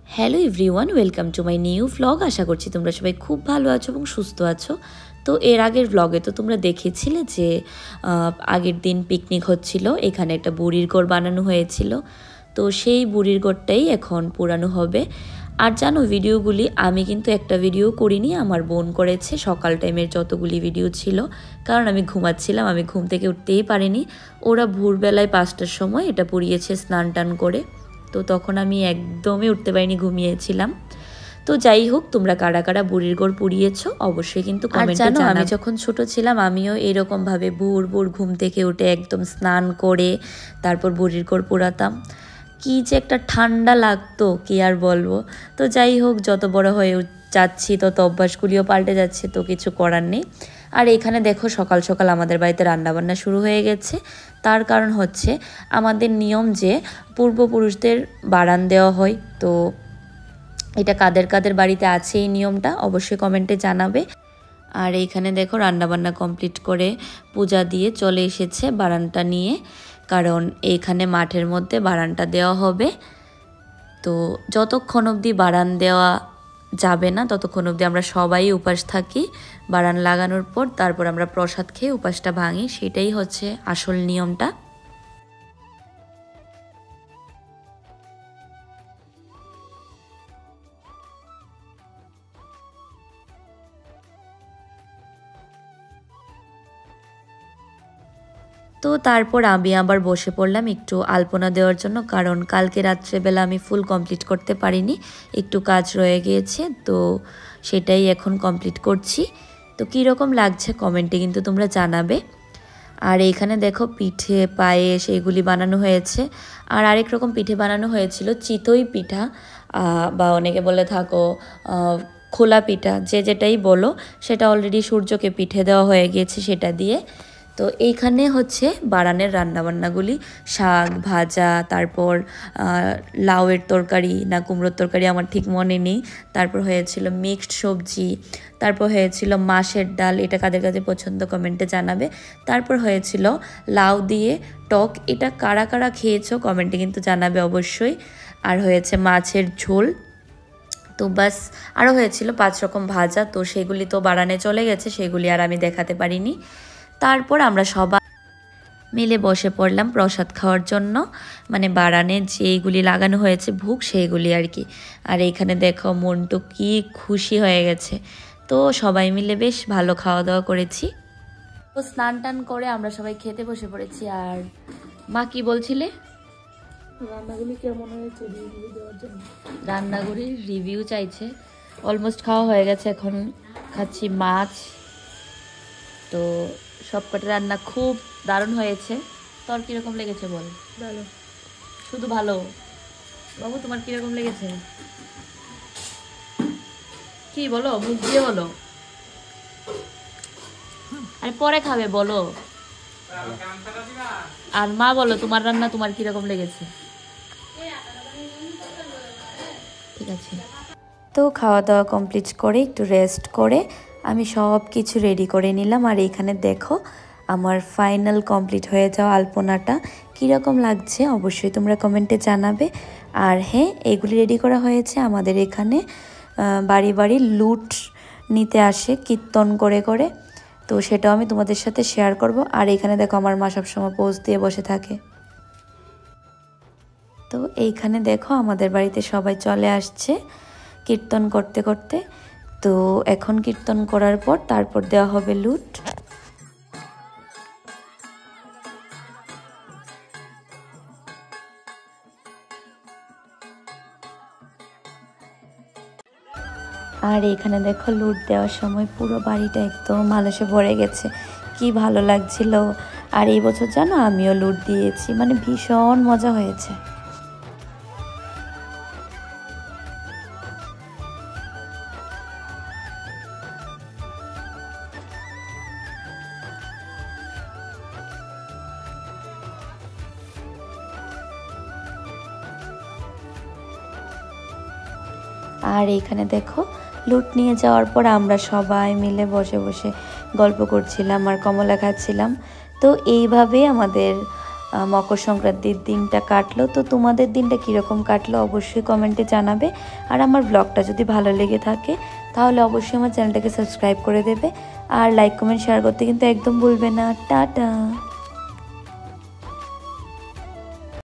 Hello everyone, welcome to my new vlog. আশা করছি তোমরা সবাই খুব ভালো আছো এবং সুস্থ আছো। তো এর আগের ভ্লগে তো তোমরা দেখেছিলে যে আগের দিন পিকনিক হচ্ছিল, এখানে একটা বুড়ির ঘর বানানো হয়েছিল। তো সেই বুড়ির ঘরটাই এখন পুরানো হবে। আর জানো, ভিডিওগুলি আমি কিন্তু একটা ভিডিও করিনি, আমার বোন করেছে। সকাল টাইমের যতগুলি ভিডিও ছিল, কারণ আমি ঘুমাচ্ছিলাম, আমি ঘুম থেকে উঠতেই পারিনি। ওরা ভোরবেলায় 5টার সময় এটা পুড়িয়েছে স্নান টান করে। তো তখন আমি একদমই উঠতে পারিনি, ঘুমিয়েছিলাম। তো যাই হোক, তোমরা কারা কারা বুড়ির ঘর পুড়িয়েছো অবশ্যই কিন্তু কমেন্টে জানাও। আমি যখন ছোট ছিলাম আমিও এরকম ভাবে ভোর ভোর ঘুম থেকে উঠে একদম স্নান করে তারপর বুড়ির ঘর পোড়াতাম। কি যে একটা ঠান্ডা লাগতো, কি আর বলবো। তো যাই হোক, যত বড় হয়ে যাচ্ছি তত অভ্যাসগুলিও পাল্টে যাচ্ছে, তো কিছু করার নেই। আর এখানে দেখো, সকাল সকাল আমাদের বাড়িতে রান্নাবান্না শুরু হয়ে গেছে। তার কারণ হচ্ছে আমাদের নিয়ম যে পূর্বপুরুষদের বাড়ান দেওয়া হয়। তো এটা কাদের কাদের বাড়িতে আছে এই নিয়মটা অবশ্যই কমেন্টে জানাবে। আর এইখানে দেখো, রান্নাবান্না কমপ্লিট করে পূজা দিয়ে চলে এসেছে বারানটা নিয়ে, কারণ এইখানে মাঠের মধ্যে বারানটা দেওয়া হবে। তো যতক্ষণ অবধি বারান দেওয়া যাবে না ততক্ষণ অবধি আমরা সবাই উপাস থাকি। বারান লাগানোর পর তারপর আমরা প্রসাদ খেয়ে উপাসটা ভাঙি, সেটাই হচ্ছে আসল নিয়মটা। তো তারপর আমি আবার বসে পড়লাম একটু আলপনা দেওয়ার জন্য, কারণ কালকে রাত্রেবেলা আমি ফুল কমপ্লিট করতে পারিনি, একটু কাজ রয়ে গিয়েছে। তো সেটাই এখন কমপ্লিট করছি। তো কীরকম লাগছে কমেন্টে কিন্তু তোমরা জানাবে। আর এইখানে দেখো, পিঠে পায়েস এগুলি বানানো হয়েছে। আর আরেক রকম পিঠে বানানো হয়েছিল, চিতই পিঠা, বা অনেকে বলে থাকো খোলা পিঠা, যে যেটাই বলো। সেটা অলরেডি সূর্যকে পিঠে দেওয়া হয়ে গিয়েছে সেটা দিয়ে। তো এইখানে হচ্ছে বারানের রান্নাবান্নাগুলি, শাক ভাজা, তারপর লাউয়ের তরকারি না কুমড়োর তরকারি আমার ঠিক মনে নেই, তারপর হয়েছিল মিক্সড সবজি, তারপর হয়েছিল মাছের ডাল, এটা কাদের কাছে পছন্দ কমেন্টে জানাবে। তারপর হয়েছিল লাউ দিয়ে টক, এটা কারা কারা খেয়েছো কমেন্টে কিন্তু জানাবে অবশ্যই। আর হয়েছে মাছের ঝোল। তো বাস, আরও হয়েছিল 5 রকম ভাজা। তো সেগুলি তো বারানে চলে গেছে, সেগুলি আর আমি দেখাতে পারিনি। তারপর আমরা সবাই মিলে বসে পড়লাম প্রসাদ খাওয়ার জন্য, মানে বারানে যেইগুলি লাগানো হয়েছে ভোগ সেইগুলি আর কি। আর এইখানে দেখো, মনটু কি খুশি হয়ে গেছে। তো সবাই মিলে বেশ ভালো খাওয়া দাওয়া করেছি। তো স্নান টান করে আমরা সবাই খেতে বসে পড়েছি। আর মা কি বলছিলে? রান্নাগুলি কেমন হয়েছে রিভিউ দেওয়ার জন্য। রান্নাগুলির রিভিউ চাইছে। অলমোস্ট খাওয়া হয়ে গেছে, এখন খাচ্ছি মাছ। তো সবকটা রান্না খুব দারুণ হয়েছে। তোর কিরকম লেগেছে বল? ভালো। শুধু ভালো? বাবু, তোমার কিরকম লেগেছে? কি বলো, মুখ দিয়ে বলো। আরে পরে খাবে, বলো। আর মা বলো, তোমার রান্না তোমার কিরকম লেগেছে? ঠিক আছে। তো খাওয়া দাওয়া কমপ্লিট করে একটু রেস্ট করে আমি সব কিছু রেডি করে নিলাম। আর এখানে দেখো, আমার ফাইনাল কমপ্লিট হয়ে যাওয়া আলপনাটা কীরকম লাগছে অবশ্যই তোমরা কমেন্টে জানাবে। আর হ্যাঁ, এগুলি রেডি করা হয়েছে আমাদের এখানে বাড়ি বাড়ি লুট নিতে আসে কীর্তন করে করে। তো সেটাও আমি তোমাদের সাথে শেয়ার করব। আর এখানে দেখো, আমার মা সবসময় পোজ দিয়ে বসে থাকে। তো এইখানে দেখো, আমাদের বাড়িতে সবাই চলে আসছে কীর্তন করতে করতে। তো এখন কীর্তন করার পর তারপর দেওয়া হবে লুট। আর এখানে দেখো, লুট দেওয়ার সময় পুরো বাড়িটা একদম মানুষে ভরে গেছে, কি ভালো লাগছিল। আর এই বছর জানো, আমিও লুট দিয়েছি, মানে ভীষণ মজা হয়েছে। আর এইখানে দেখো, লুট নিয়ে যাওয়ার পর আমরা সবাই মিলে বসে বসে গল্প করছিলাম আর কমলা খাচ্ছিলাম। তো এইভাবে আমাদের মকর সংক্রান্তির দিনটা কাটলো। তো তোমাদের দিনটা কীরকম কাটলো অবশ্যই কমেন্টে জানাবে। আর আমার ব্লগটা যদি ভালো লেগে থাকে তাহলে অবশ্যই আমার চ্যানেলটাকে সাবস্ক্রাইব করে দেবে, আর লাইক কমেন্ট শেয়ার করতে কিন্তু একদম ভুলবে না। টাটা।